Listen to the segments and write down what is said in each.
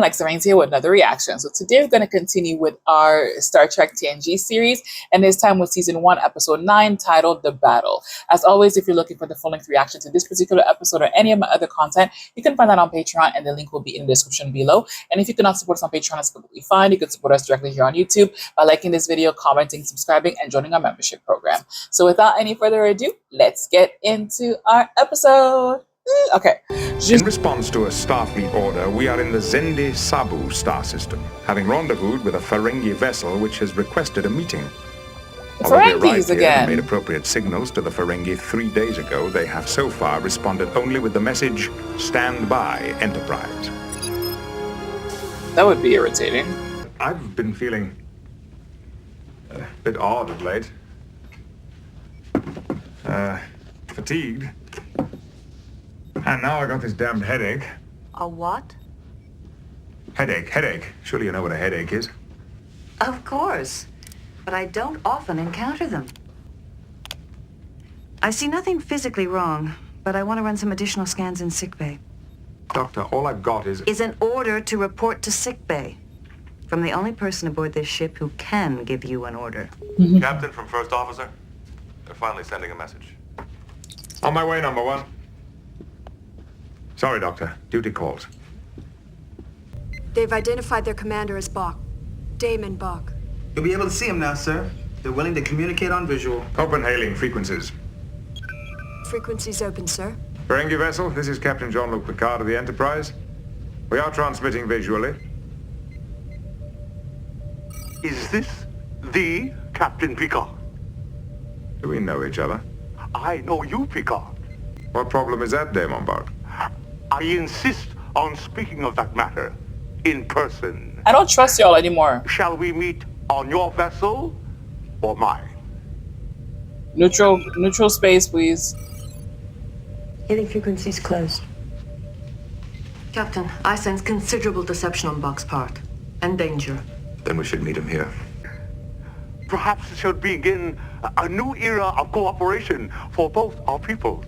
Alexxa here with another reaction. So today we're going to continue with our Star Trek TNG series, and this time with Season 1, Episode 9, titled The Battle. As always, if you're looking for the full-length reaction to this particular episode or any of my other content, you can find that on Patreon, and the link will be in the description below. And if you cannot support us on Patreon, it's completely fine. You can support us directly here on YouTube by liking this video, commenting, subscribing, and joining our membership program. So without any further ado, let's get into our episode. Okay. In response to a Starfleet order, we are in the Zendi Sabu star system, having rendezvoused with a Ferengi vessel which has requested a meeting. Although we arrived here and made appropriate signals to the Ferengi 3 days ago, they have so far responded only with the message, "Stand by, Enterprise." That would be irritating. I've been feeling a bit odd of late. Fatigued. And now I got this damned headache. A what? Headache. Surely you know what a headache is. Of course, but I don't often encounter them. I see nothing physically wrong, but I want to run some additional scans in sickbay. Doctor, all I've got is an order to report to sickbay from the only person aboard this ship who can give you an order. Captain from First Officer. They're finally sending a message. On my way, number one. Sorry, Doctor. Duty calls. They've identified their commander as Bach. Damon Bach. You'll be able to see him now, sir. They're willing to communicate on visual. Open hailing frequencies. Frequencies open, sir. Ferengi vessel, this is Captain Jean-Luc Picard of the Enterprise. We are transmitting visually. Is this the Captain Picard? Do we know each other? I know you, Picard. What problem is that, Damon Bach? I insist on speaking of that matter in person. I don't trust y'all anymore. Shall we meet on your vessel or mine? Neutral space, please. Hailing frequencies closed. Captain, I sense considerable deception on Bach's part, and danger. Then we should meet him here. Perhaps it should begin a new era of cooperation for both our peoples.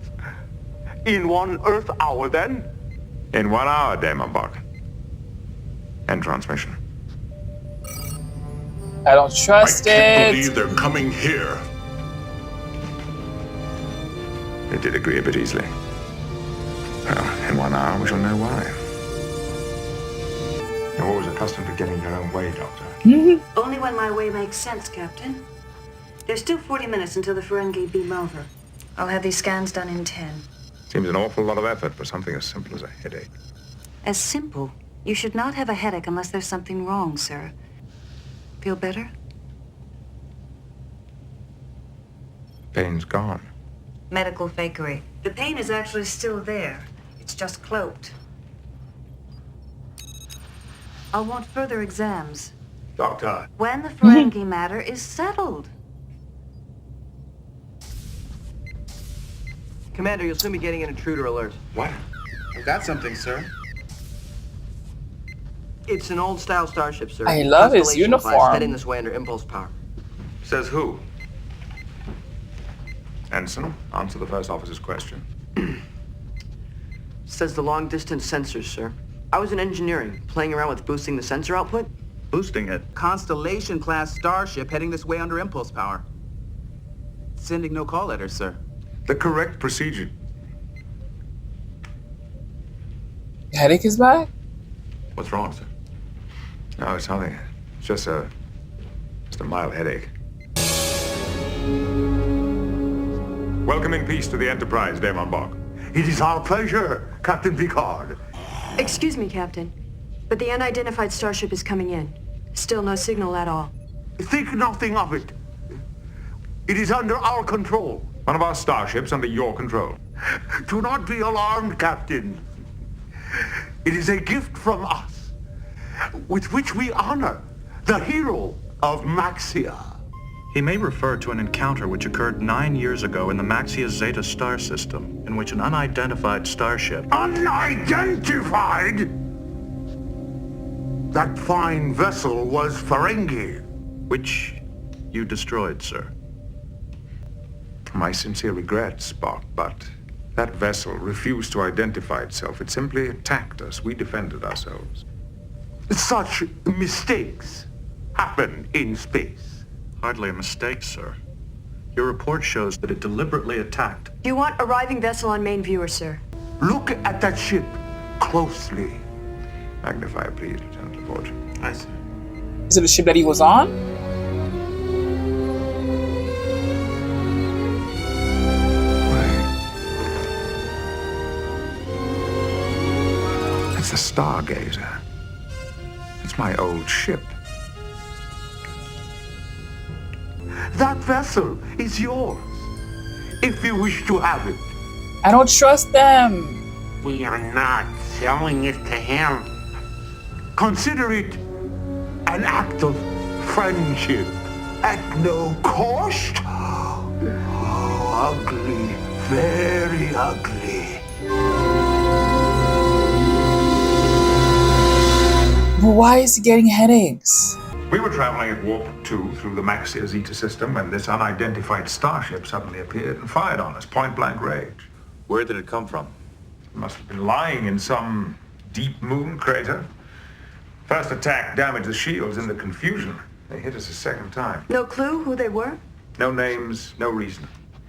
In 1 Earth hour, then? In 1 hour, Damon Bach. End transmission. I don't trust I can't it. believe they're coming here. They did agree a bit easily. Well, in 1 hour, we shall know why. You're always accustomed to getting your own way, Doctor. Only when my way makes sense, Captain. There's still 40 minutes until the Ferengi beam over. I'll have these scans done in 10. Seems an awful lot of effort for something as simple as a headache. As simple? You should not have a headache unless there's something wrong, sir. Feel better? Pain's gone. Medical fakery. The pain is actually still there. It's just cloaked. I'll want further exams. Doctor. When the Ferengi matter is settled. Commander, you'll soon be getting an intruder alert. What? I've got something, sir. It's an old-style starship, sir. I love his Constellation class, uniform. heading this way under impulse power. Says who? Ensign, answer the first officer's question. Says the long-distance sensors, sir. I was in engineering, playing around with boosting the sensor output. Boosting it. Constellation-class starship heading this way under impulse power. Sending no call letters, sir. The correct procedure. Headache is back? What's wrong, sir? No, it's nothing. It's just a mild headache. Welcome in peace to the Enterprise, Damon Bach. It is our pleasure, Captain Picard. Excuse me, Captain, but the unidentified starship is coming in. Still no signal at all. Think nothing of it. It is under our control. One of our starships under your control. Do not be alarmed, Captain. It is a gift from us, with which we honor the hero of Maxia. He may refer to an encounter which occurred 9 years ago in the Maxia Zeta star system, in which an unidentified starship... Unidentified? That fine vessel was Ferengi. Which you destroyed, sir. My sincere regrets, Spock, but that vessel refused to identify itself. It simply attacked us. We defended ourselves. Such mistakes happen in space. Hardly a mistake, sir. Your report shows that it deliberately attacked. Do you want arriving vessel on main viewer, sir? Look at that ship closely. Magnify, please, Lieutenant LaForge. I see. Is it the ship that he was on? It's a Stargazer. It's my old ship. That vessel is yours, if you wish to have it. I don't trust them. We are not selling it to him. Consider it an act of friendship at no cost. Oh, ugly, very ugly. But why is he getting headaches? We were traveling at warp 2 through the Maxia Zeta system when this unidentified starship suddenly appeared and fired on us, point-blank range. Where did it come from? It must have been lying in some deep moon crater. First attack damaged the shields in the confusion. They hit us a second time. No clue who they were? No names, no reason.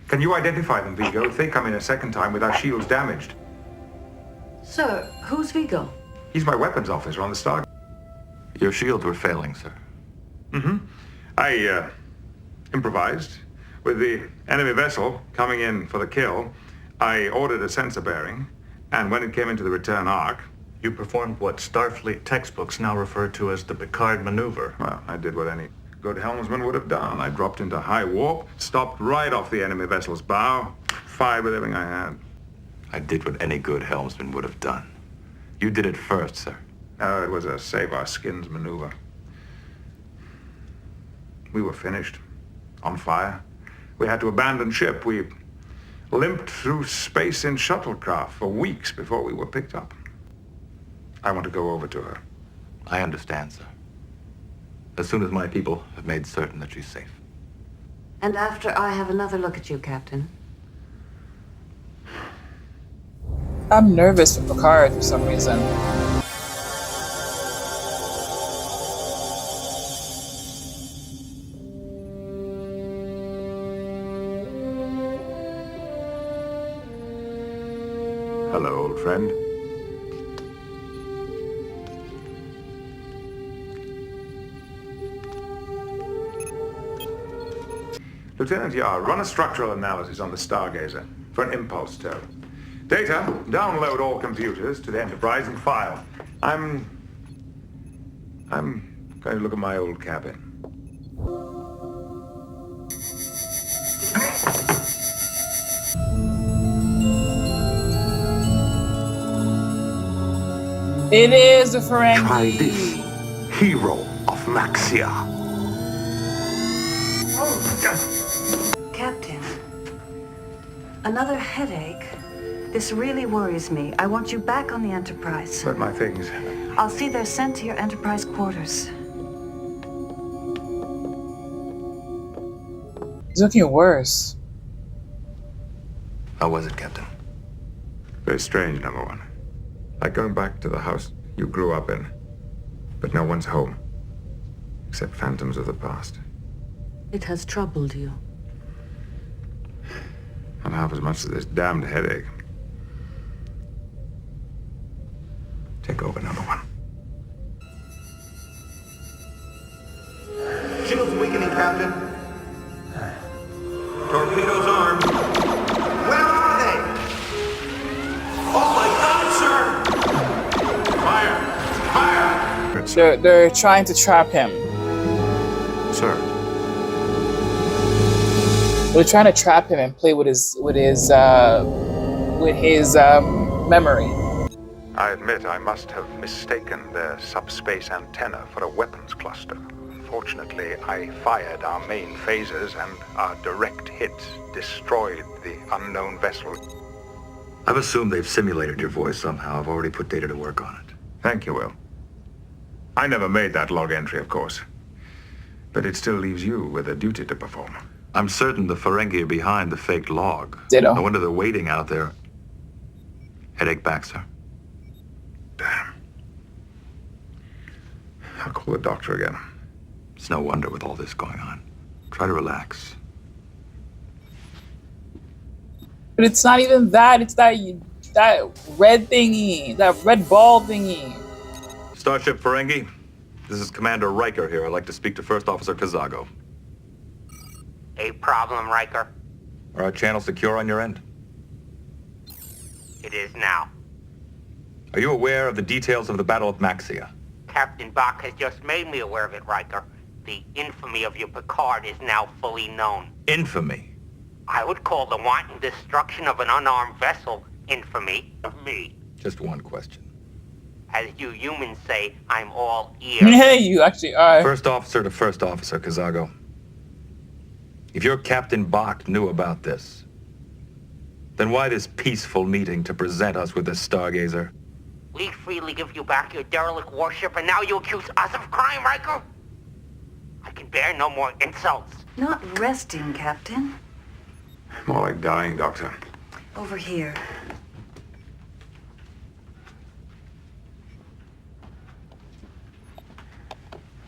Can you identify them, Vigo, if they come in a second time with our shields damaged? Sir, who's Vigo? He's my weapons officer on the Star. Your shields were failing, sir. I improvised. With the enemy vessel coming in for the kill, I ordered a sensor bearing, and when it came into the return arc... You performed what Starfleet textbooks now refer to as the Picard maneuver. Well, I did what any good helmsman would have done. I dropped into high warp, stopped right off the enemy vessel's bow, fired with everything I had. I did what any good helmsman would have done. You did it first, sir. No, it was a save-our-skins maneuver. We were finished, on fire. We had to abandon ship. We limped through space in shuttlecraft for weeks before we were picked up. I want to go over to her. I understand, sir. As soon as my people have made certain that she's safe. And after I have another look at you, Captain. I'm nervous for Picard for some reason. Hello, old friend. Lieutenant Yar, run a structural analysis on the Stargazer for an impulse tow. Data, download all computers to the Enterprise and file. I'm going to look at my old cabin. It is a Ferengi. Try this, hero of Maxia. Captain, another headache. This really worries me. I want you back on the Enterprise. But my things... I'll see they're sent to your Enterprise quarters. It's looking worse. How was it, Captain? Very strange, number one. Like going back to the house you grew up in. But no one's home. Except phantoms of the past. It has troubled you. Not half as much as this damned headache. Take over, number one. Shields weakening, Captain. Torpedoes armed. Where are they? Oh my God, sir! Fire! Fire! They're trying to trap him. Sir. They're trying to trap him and play with his memory. I admit I must have mistaken their subspace antenna for a weapons cluster. Unfortunately, I fired our main phasers and our direct hits destroyed the unknown vessel. I've assumed they've simulated your voice somehow. I've already put data to work on it. Thank you, Will. I never made that log entry, of course. But it still leaves you with a duty to perform. I'm certain the Ferengi are behind the faked log. Ditto. No wonder they're waiting out there. Headache back, sir. Damn. I'll call the doctor again. It's no wonder with all this going on. Try to relax. But it's not even that. It's that red thingy, that red ball thingy. Starship Ferengi, this is Commander Riker here. I'd like to speak to First Officer Kazago. A problem, Riker? Are our channels secure on your end? It is now. Are you aware of the details of the Battle of Maxia? Captain Bach has just made me aware of it, Riker. The infamy of your Picard is now fully known. Infamy? I would call the wanton destruction of an unarmed vessel infamy of me. Just one question. As you humans say, I'm all ears. Yeah, you actually are. First Officer to First Officer, Kazago. If your Captain Bach knew about this, then why this peaceful meeting to present us with this Stargazer? We freely give you back your derelict warship, and now you accuse us of crime, Riker? I can bear no more insults. Not resting, Captain. More like dying, Doctor. Over here.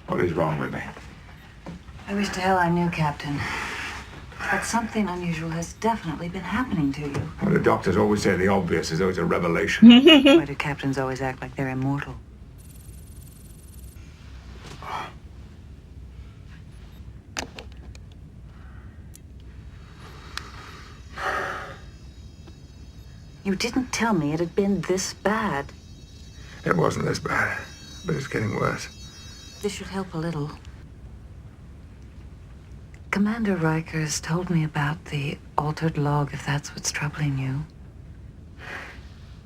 What is wrong with me? I wish to hell I knew, Captain. But something unusual has definitely been happening to you. Well, the doctors always say the obvious is always a revelation. Why do captains always act like they're immortal? You didn't tell me it had been this bad. It wasn't this bad, but it's getting worse. This should help a little. Commander Riker's told me about the altered log, if that's what's troubling you.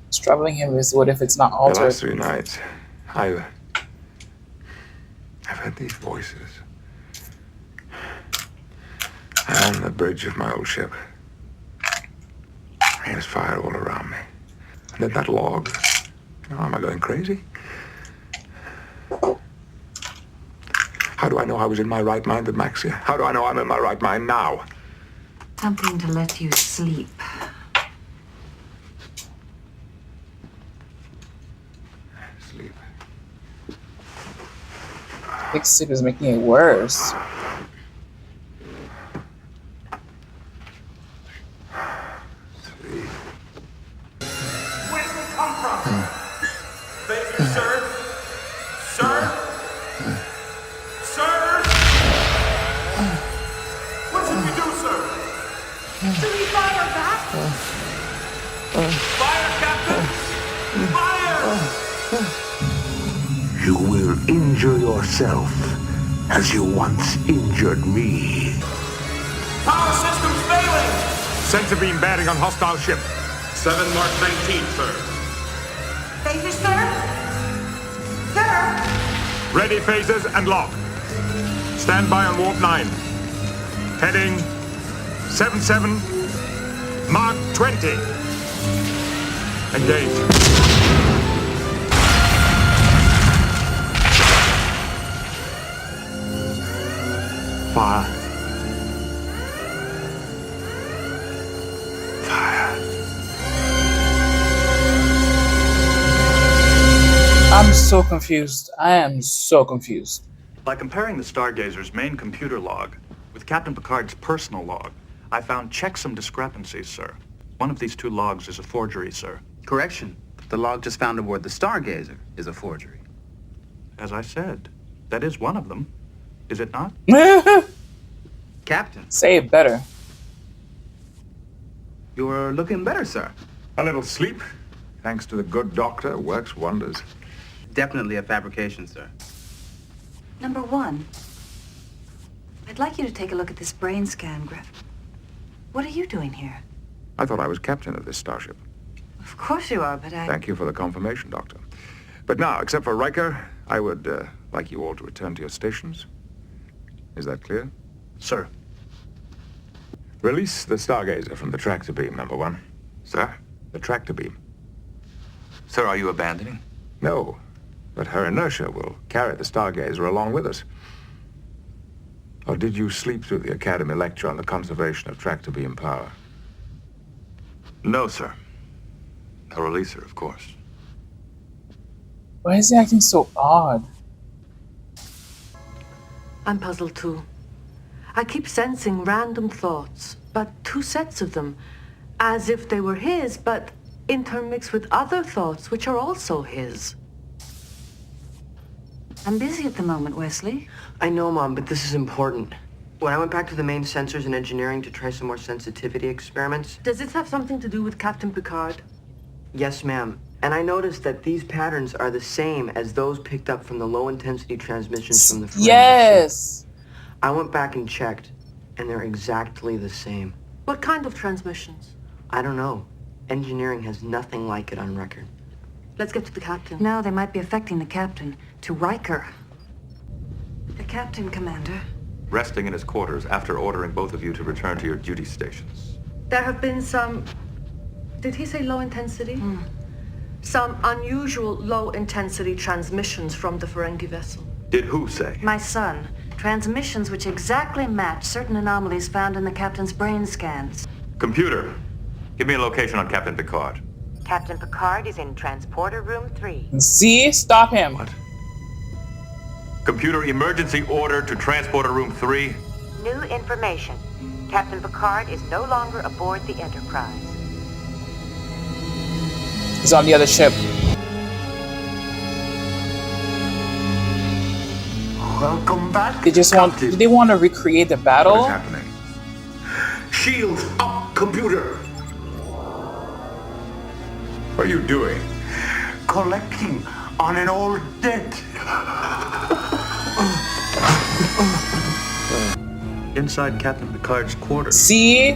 What's troubling him is what if it's not The altered? last 3 nights, I've heard these voices. I'm on the bridge of my old ship. There's fire all around me. And then that log. Oh, am I going crazy? How do I know I was in my right mind with Maxia? How do I know I'm in my right mind now? Something to let you sleep. Sleep. Big sleep is making it worse. Where did it come from? Sir? Sir? Sir? What should we do, sir? Do we fire back? Fire, Captain! Fire! You will injure yourself as you once injured me. Power system's failing! Sensor beam bearing on hostile ship. 7 Mark 19, sir. Phasers, sir? Sir? Ready phasers and lock. Stand by on warp 9. Heading 77 Mark 20. Engage. Fire. I'm so confused. I am so confused. By comparing the Stargazer's main computer log with Captain Picard's personal log, I found checksum discrepancies, sir. One of these 2 logs is a forgery, sir. Correction. The log just found aboard the Stargazer is a forgery. As I said, that is one of them. Is it not? Captain, Say it better. you're looking better, sir. A little sleep, thanks to the good doctor, works wonders. Definitely a fabrication, sir. Number 1. I'd like you to take a look at this brain scan, Griff. What are you doing here? I thought I was captain of this starship. Of course you are, but I... Thank you for the confirmation, Doctor. But now, except for Riker, I would like you all to return to your stations. Is that clear? Sir. Release the Stargazer from the tractor beam, number 1. Sir? The tractor beam. Sir, are you abandoning? No, but her inertia will carry the Stargazer along with us. Or did you sleep through the Academy lecture on the conservation of tractor beam power? No, sir. I'll release her, of course. Why is he acting so odd? I'm puzzled too. I keep sensing random thoughts, but two sets of them, as if they were his, but intermixed with other thoughts which are also his. I'm busy at the moment, Wesley. I know, Mom, but this is important. When I went back to the main sensors in engineering to try some more sensitivity experiments... Does this have something to do with Captain Picard? Yes, ma'am. And I noticed that these patterns are the same as those picked up from the low-intensity transmissions from the Ferengi. Yes! I went back and checked, and they're exactly the same. What kind of transmissions? I don't know. Engineering has nothing like it on record. Let's get to the captain. No, they might be affecting the captain. To Riker. The captain, Commander. Resting in his quarters after ordering both of you to return to your duty stations. There have been some... Did he say low intensity? Some unusual low-intensity transmissions from the Ferengi vessel. Did who say? My son. Transmissions which exactly match certain anomalies found in the captain's brain scans. Computer, give me a location on Captain Picard. Captain Picard is in transporter room 3. See? Stop him. What? Computer, emergency order to transporter room 3. New information. Captain Picard is no longer aboard the Enterprise. He's on the other ship. Welcome back. They just want. Do they want to recreate the battle? What is happening? Shields up, computer. What are you doing? Collecting on an old debt. Inside Captain Picard's quarters. See?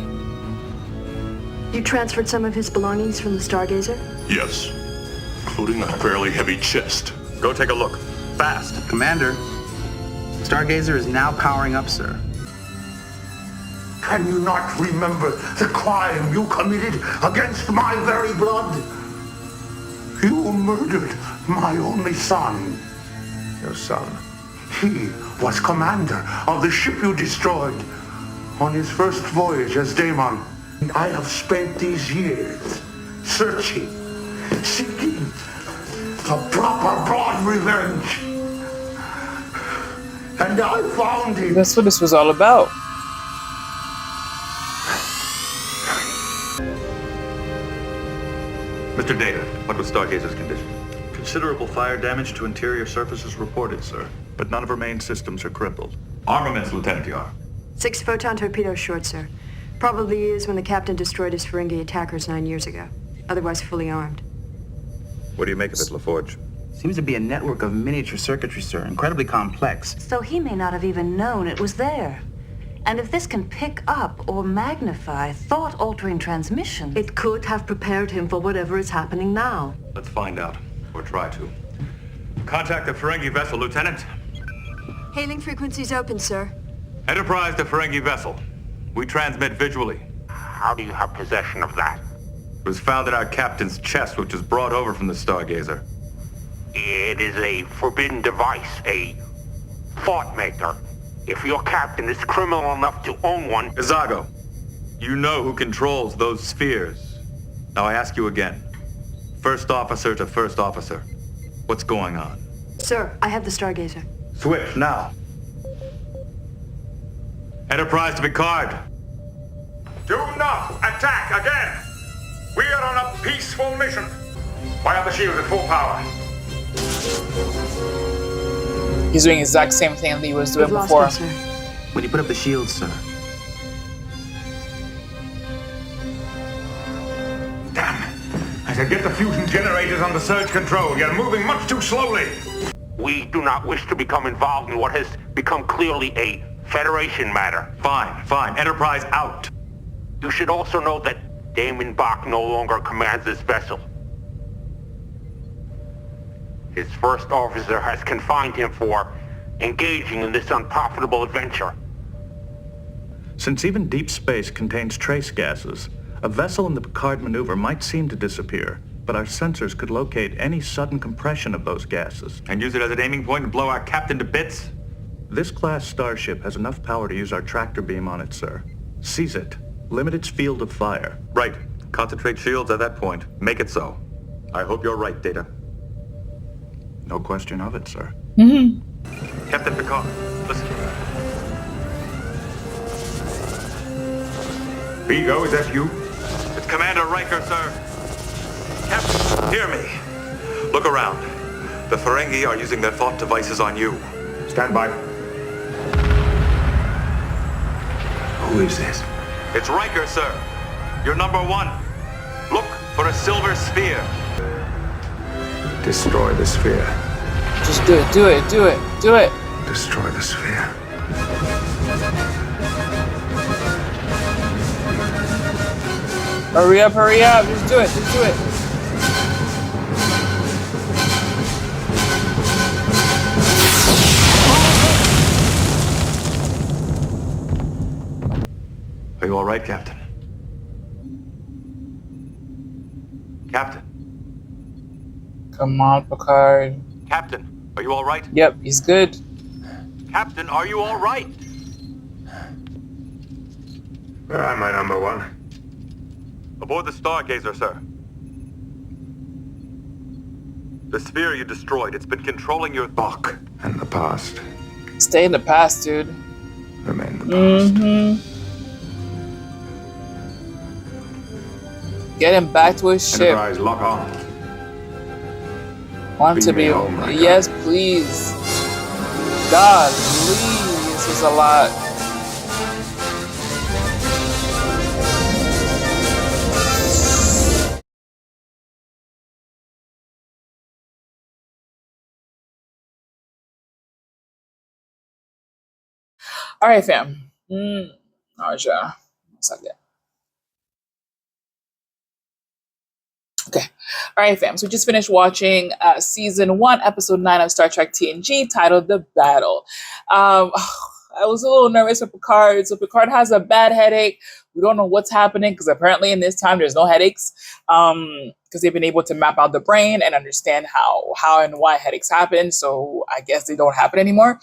You transferred some of his belongings from the Stargazer? Yes, including a fairly heavy chest. Go take a look. Fast. Commander, Stargazer is now powering up, sir. Can you not remember the crime you committed against my very blood? You murdered my only son. Your son? He was commander of the ship you destroyed on his first voyage as Daemon. And I have spent these years searching, seeking a proper broad revenge. And I found him. That's what this was all about. Mr. Data, what was Stargazer's condition? Considerable fire damage to interior surfaces reported, sir, but none of her main systems are crippled. Armaments, Lieutenant Yar. 6 photon torpedoes short, sir. Probably used when the captain destroyed his Ferengi attackers 9 years ago. Otherwise fully armed. What do you make of it, LaForge? Seems to be a network of miniature circuitry, sir. Incredibly complex. So he may not have even known it was there. And if this can pick up or magnify thought-altering transmission... It could have prepared him for whatever is happening now. Let's find out, or try to. Contact the Ferengi vessel, Lieutenant. Hailing frequencies open, sir. Enterprise to Ferengi vessel. We transmit visually. How do you have possession of that? It was found in our captain's chest, which was brought over from the Stargazer. It is a forbidden device, a thought maker. If your captain is criminal enough to own one... Izago, you know who controls those spheres. Now I ask you again. First officer to first officer. What's going on? Sir, I have the Stargazer. Switch, now. Enterprise to Picard. Do not attack again! We are on a peaceful mission. Why are the shields at full power? He's doing the exact same thing that he was doing We've before. lost him, sir. When you put up the shield, sir. Damn! I said get the fusion generators on the surge control. You're moving much too slowly. We do not wish to become involved in what has become clearly a Federation matter. Fine. Enterprise out. You should also know that Damon Bach no longer commands this vessel. His first officer has confined him for engaging in this unprofitable adventure. Since even deep space contains trace gases, a vessel in the Picard maneuver might seem to disappear, but our sensors could locate any sudden compression of those gases. And use it as an aiming point and blow our captain to bits? This class starship has enough power to use our tractor beam on it, sir. Seize it. Limit its field of fire. Right. Concentrate shields at that point. Make it so. I hope you're right, Data. No question of it, sir. Mm-hmm. Captain Picard, listen. Vigo, is that you? It's Commander Riker, sir. Captain, hear me. Look around. The Ferengi are using their thought devices on you. Stand by. Who is this? It's Riker, sir. You're number one. Look for a silver sphere. Destroy the sphere. Just do it, do it, do it, do it. Destroy the sphere. Hurry up, hurry up. Just do it, just do it. Are you all right, Captain? Captain? Come on, Picard. Captain, are you all right? Yep, he's good. Captain, are you all right? Where am I, number one? Aboard the Stargazer, sir. The sphere you destroyed, it's been controlling your Bach and the past. Stay in the past, dude. Remain the past. Mm-hmm. Get him back to his ship. Enterprise, lock on. Want to Bring me be home, Riker. yes, please. God, please. This is a lot. All right, fam. All right, y'all. What's up, okay. All right, fam. So we just finished watching season 1, episode 9 of Star Trek TNG, titled "The Battle." I was a little nervous for Picard. So Picard has a bad headache. We don't know what's happening because apparently in this time there's no headaches. Because they've been able to map out the brain and understand how and why headaches happen. So I guess they don't happen anymore.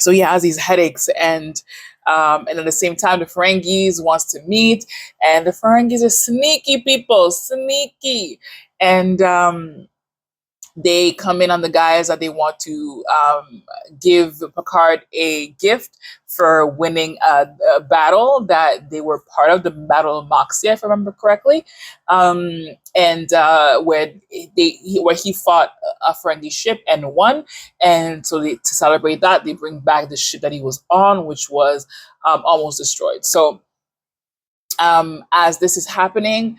So he has these headaches, and at the same time, the Ferengis wants to meet, and the Ferengis are sneaky people, sneaky, and they come in on the guise that they want to give Picard a gift for winning a battle that they were part of, the Battle of Moxia, if I remember correctly, where he fought a Ferengi ship and won. And so to celebrate that, they bring back the ship that he was on, which was almost destroyed. So as this is happening,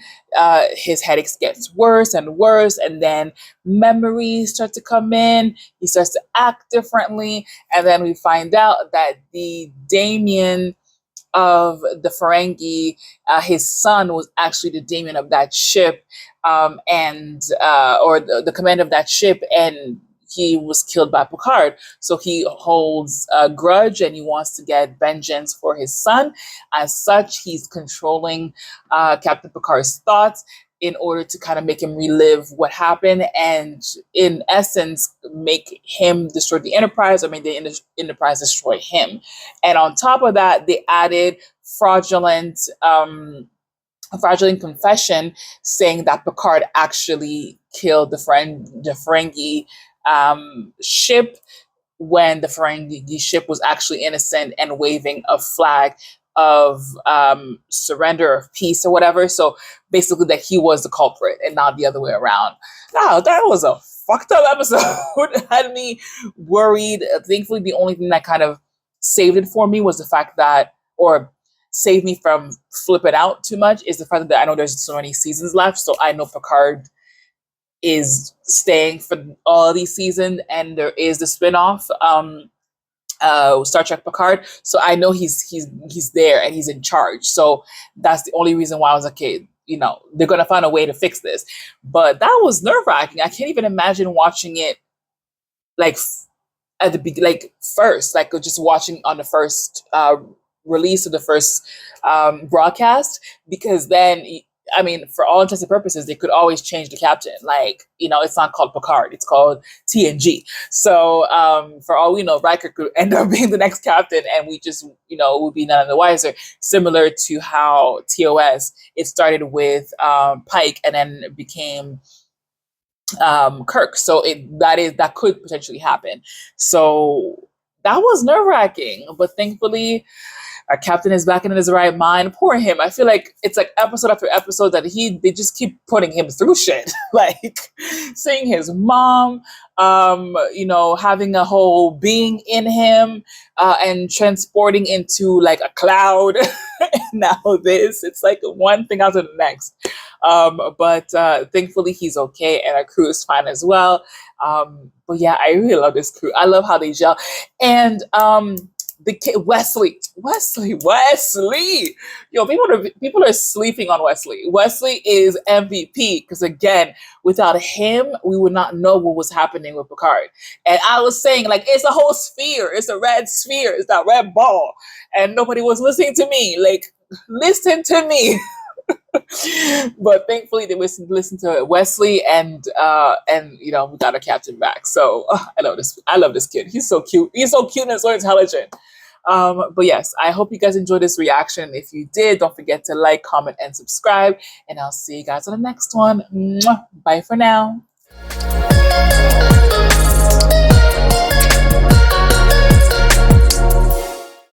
his headaches gets worse and worse, and then memories start to come in. He starts to act differently, and then we find out that the Damien of the Ferengi, his son, was actually the Damien of that ship, or the commander of that ship, and he was killed by Picard. So he holds a grudge and he wants to get vengeance for his son. As such, he's controlling Captain Picard's thoughts in order to kind of make him relive what happened and, in essence, make him destroy the Enterprise, or make the Enterprise destroy him. And on top of that, they added fraudulent confession saying that Picard actually killed the Ferengi ship, when the Ferengi ship was actually innocent and waving a flag of surrender, of peace, or whatever. So basically that he was the culprit and not the other way around. Now, that was a fucked up episode. It had me worried. Thankfully, the only thing that kind of saved it for me was the fact that, or saved me from flipping out too much, is the fact that I know there's so many seasons left. So I know Picard is staying for all these seasons, and there is the spinoff, Star Trek Picard. So I know he's there and he's in charge. So that's the only reason why I was like, okay, they're gonna find a way to fix this. But that was nerve-wracking. I can't even imagine watching it at the first, just watching on the first release of the first broadcast, because then, I mean, for all intents and purposes, they could always change the captain. It's not called Picard, it's called TNG. So for all we know, Riker could end up being the next captain, and we just, would be none of the wiser. Similar to how TOS, it started with Pike and then became Kirk. So that could potentially happen. So that was nerve-wracking, but thankfully our captain is back in his right mind. Poor him. I feel like it's like episode after episode that they just keep putting him through shit. Like seeing his mom, having a whole being in him, and transporting into like a cloud. And now this, it's like one thing after the next. But thankfully he's okay, and our crew is fine as well. But yeah, I really love this crew. I love how they gel. And the kid Wesley. Yo, people are sleeping on Wesley. Wesley is MVP because again, without him, we would not know what was happening with Picard. And I was saying, like, it's a whole sphere. It's a red sphere. It's that red ball, and nobody was listening to me. Like, listen to me. But thankfully they listened to Wesley, and we got our captain back. So I love this kid. He's so cute and so intelligent. But yes, I hope you guys enjoyed this reaction. If you did, don't forget to like, comment, and subscribe, and I'll see you guys on the next one. Mwah. Bye for now.